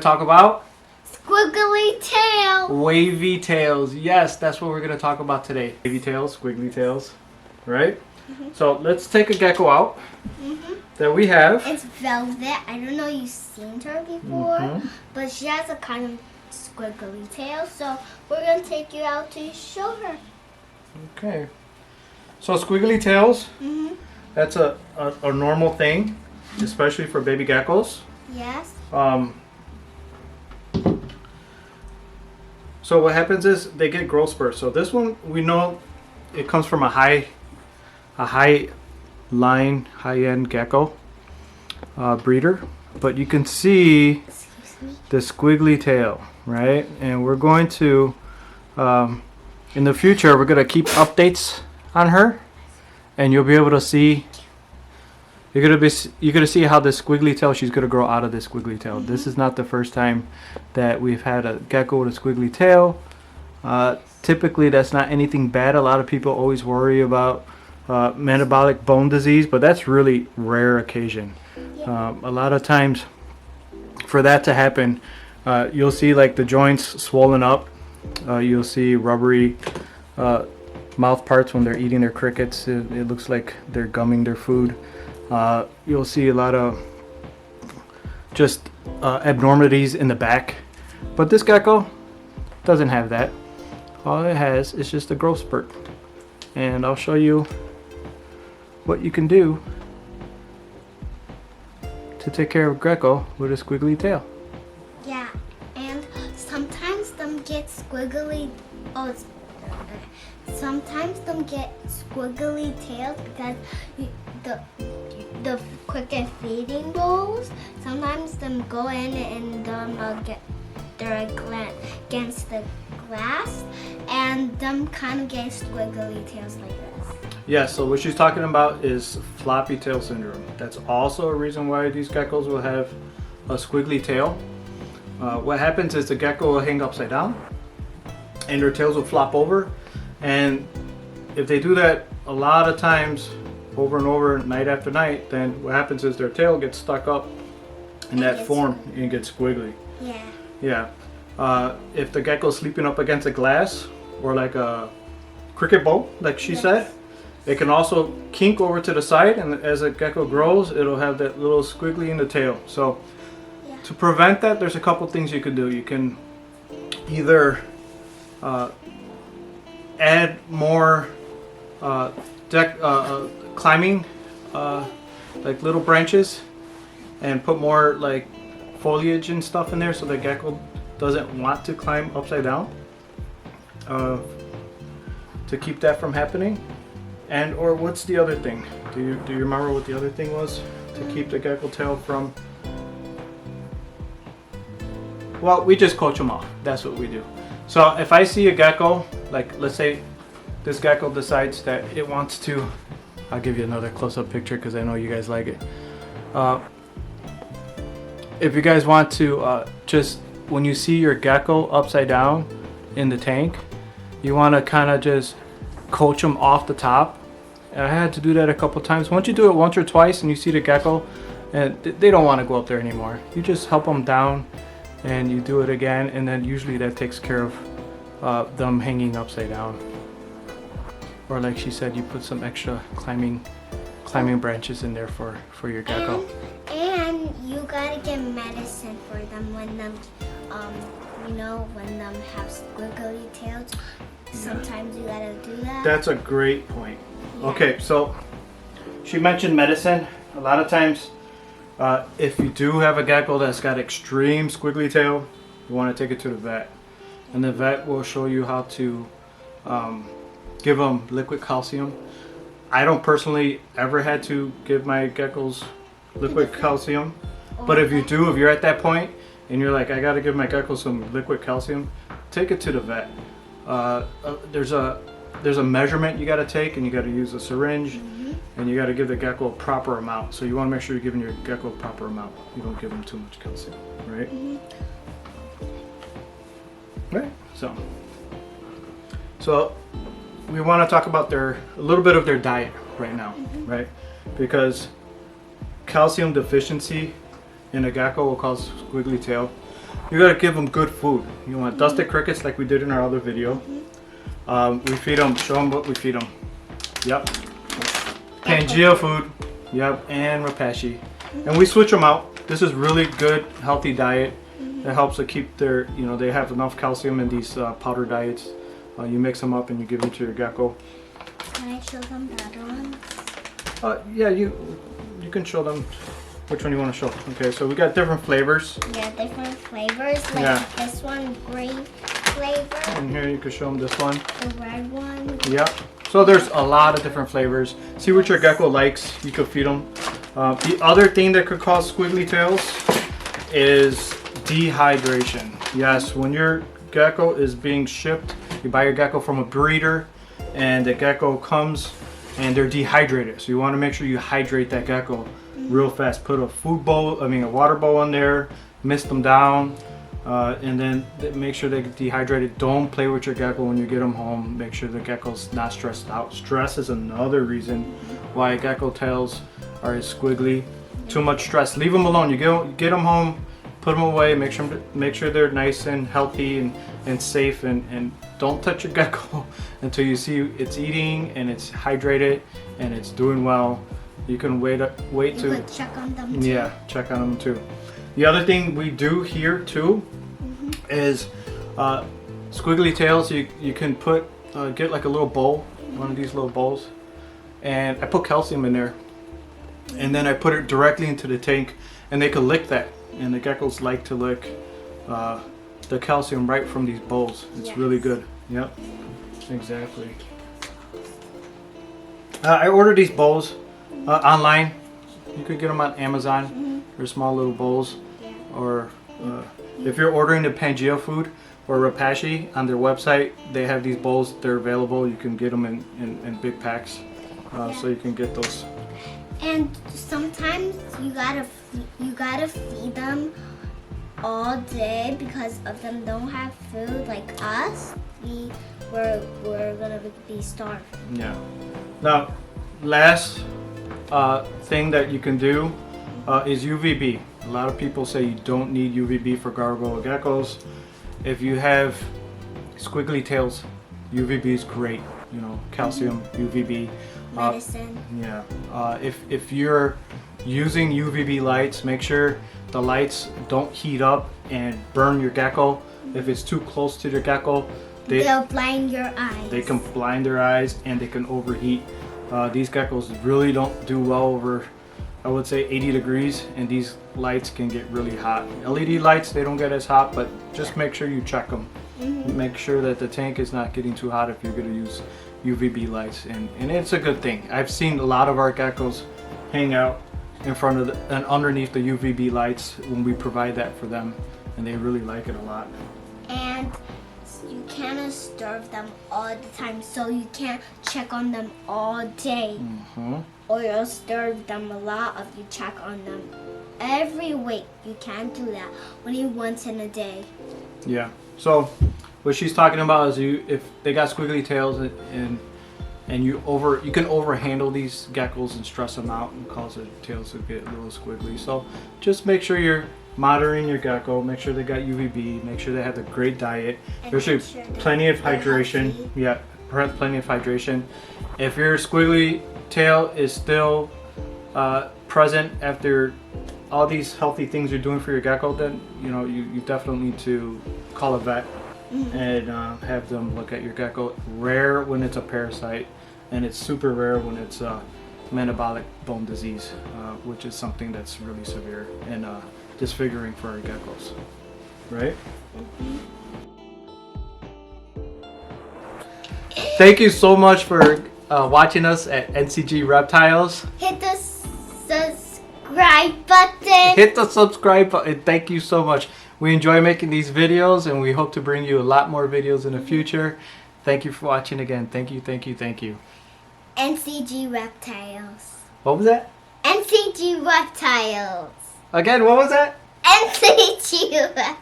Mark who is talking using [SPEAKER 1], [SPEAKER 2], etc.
[SPEAKER 1] talk about
[SPEAKER 2] Squiggly tail.
[SPEAKER 1] wavy tails. Yes, that's what we're going to talk about today. Wavy tails, squiggly tails, right? So let's take a gecko out that we have.
[SPEAKER 2] It's Velvet. I don't know if you've seen her before, but she has a kind of squiggly tail. So we're going to take you out to show her.
[SPEAKER 1] Okay. So squiggly tails, that's a normal thing, especially for baby geckos.
[SPEAKER 2] Yes.
[SPEAKER 1] So what happens is they get growth spurts. So this one, we know it comes from a high-end gecko breeder, but you can see the squiggly tail, right? And we're going to, in the future, we're going to keep updates on her, and you'll be able to see. You're gonna see how this squiggly tail, she's gonna grow out of this squiggly tail. This is not the first time that we've had a gecko with a squiggly tail. Typically, that's not anything bad. A lot of people always worry about metabolic bone disease, but that's really rare occasion. A lot of times, for that to happen, you'll see like the joints swollen up. You'll see rubbery mouth parts when they're eating their crickets. It looks like they're gumming their food. You'll see a lot of just abnormalities in the back, but this gecko doesn't have that. All it has is just a growth spurt, and I'll show you what you can do to take care of a gecko with a squiggly tail.
[SPEAKER 2] Yeah, and sometimes them get squiggly. Sometimes them get squiggly tails because the cricket feeding bowls. Sometimes them go in and get their against the glass, and them kind of get squiggly tails like this.
[SPEAKER 1] Yeah, so what she's talking about is floppy tail syndrome. That's also a reason why these geckos will have a squiggly tail. What happens is the gecko will hang upside down, and their tails will flop over. And if they do that a lot of times, over and over, night after night, then what happens is their tail gets stuck up in that form and it gets squiggly. Yeah. If the gecko's sleeping up against a glass or like a cricket bowl, like she said, it can also kink over to the side, and as a gecko grows, it'll have that little squiggly in the tail. So to prevent that, there's a couple things you can do. You can either add more climbing like little branches and put more like foliage and stuff in there so the gecko doesn't want to climb upside down, to keep that from happening. And or what's the other thing? Do you remember what the other thing was to keep the gecko tail from? Well, we just coach them off. That's what we do. So if I see a gecko, like let's say this gecko decides that it wants to, I'll give you another close-up picture because I know you guys like it. If you guys want to, just when you see your gecko upside down in the tank, you want to kind of just coach them off the top. And I had to do that a couple times. Once you do it once or twice and you see the gecko and they don't want to go up there anymore, you just help them down and you do it again, and then usually that takes care of them hanging upside down. Or like she said, you put some extra climbing branches in there for your gecko.
[SPEAKER 2] And you gotta get medicine for them when them, when them have squiggly tails. Sometimes you gotta do that.
[SPEAKER 1] That's a great point. Yeah. Okay, so she mentioned medicine. A lot of times, if you do have a gecko that's got extreme squiggly tail, you want to take it to the vet, and the vet will show you how to give them liquid calcium. I don't personally ever had to give my geckos liquid calcium, but if you do, if you're at that point and you're like, I got to give my gecko some liquid calcium, take it to the vet. There's a measurement you got to take, and you got to use a syringe, and you got to give the gecko a proper amount. So you want to make sure you're giving your gecko a proper amount. You don't give them too much calcium, right? Right. So we want to talk about a little bit of their diet right now, right? Because calcium deficiency in a gecko will cause squiggly tail. you gotta give them good food. You want dusted crickets like we did in our other video. We feed them, show them what we feed them. Yep. Pangea food. Yep, and Reptiles. And we switch them out. This is really good, healthy diet. That helps to keep their, you know, they have enough calcium in these powder diets. You mix them up and you give them to your gecko.
[SPEAKER 2] Can I show them the other ones?
[SPEAKER 1] Yeah, you can show them which one you want to show. Okay, so we got different flavors.
[SPEAKER 2] Yeah, different flavors. Like this one, green flavor.
[SPEAKER 1] And here you can show them this one.
[SPEAKER 2] The red one.
[SPEAKER 1] Yep. So there's a lot of different flavors. See what your gecko likes. You could feed them. The other thing that could cause squiggly tails is dehydration. Yes, when your gecko is being shipped, you buy your gecko from a breeder, and the gecko comes and they're dehydrated. So you want to make sure you hydrate that gecko real fast. Put a a water bowl in there, mist them down, and then make sure they get dehydrated. Don't play with your gecko when you get them home. Make sure the gecko's not stressed out. Stress is another reason why gecko tails are squiggly. Too much stress. Leave them alone. You get them home, put them away. Make sure they're nice and healthy and safe, and don't touch your gecko until you see it's eating and it's hydrated and it's doing well. You can wait to
[SPEAKER 2] check on them too.
[SPEAKER 1] Yeah, check on them too. The other thing we do here too is squiggly tails. You can put get like a little bowl, one of these little bowls, and I put calcium in there, and then I put it directly into the tank, and they can lick that. And the geckos like to lick the calcium right from these bowls. It's really good. Yep, exactly. I ordered these bowls online. You could get them on Amazon. They're small little bowls. Or if you're ordering the Pangea food or Reptiles on their website, they have these bowls. They're available. You can get them in big packs, so you can get those.
[SPEAKER 2] And sometimes you gotta feed them all day because of them don't have food like us. We're gonna be starved.
[SPEAKER 1] Yeah. Now, last thing that you can do is UVB. A lot of people say you don't need UVB for gargoyle geckos. If you have squiggly tails, UVB is great. You know, calcium, UVB.
[SPEAKER 2] Medicine.
[SPEAKER 1] If you're using UVB lights, make sure the lights don't heat up and burn your gecko. If it's too close to your gecko,
[SPEAKER 2] they'll blind your eyes.
[SPEAKER 1] They can blind their eyes and they can overheat. These geckos really don't do well over, I would say, 80 degrees, and these lights can get really hot. LED lights, they don't get as hot, but just make sure you check them. Make sure that the tank is not getting too hot if you're going to use UVB lights, and it's a good thing. I've seen a lot of our geckos hang out in front of and underneath the UVB lights when we provide that for them, and they really like it a lot.
[SPEAKER 2] And you can't starve them all the time, so you can't check on them all day. Or you'll starve them a lot if you check on them every week. You can't do that, only once in a day.
[SPEAKER 1] Yeah. So what she's talking about is if they got squiggly tails and you can overhandle these geckos and stress them out and cause the tails to get a little squiggly. So just make sure you're monitoring your gecko. Make sure they got UVB. Make sure they have a great diet. There should be plenty of hydration. Yeah, plenty of hydration. If your squiggly tail is still present after all these healthy things you're doing for your gecko, then you definitely need to call a vet and have them look at your gecko. Rare when it's a parasite, and it's super rare when it's metabolic bone disease, which is something that's really severe and disfiguring for our geckos, right? Thank you so much for watching us at NCG Reptiles.
[SPEAKER 2] Hit the subscribe button.
[SPEAKER 1] Hit the subscribe button. Thank you so much. We enjoy making these videos, and we hope to bring you a lot more videos in the future. Thank you for watching again. Thank you, thank you, thank you.
[SPEAKER 2] NCG Reptiles.
[SPEAKER 1] What was that?
[SPEAKER 2] NCG Reptiles.
[SPEAKER 1] Again, what was that?
[SPEAKER 2] NCG Reptiles.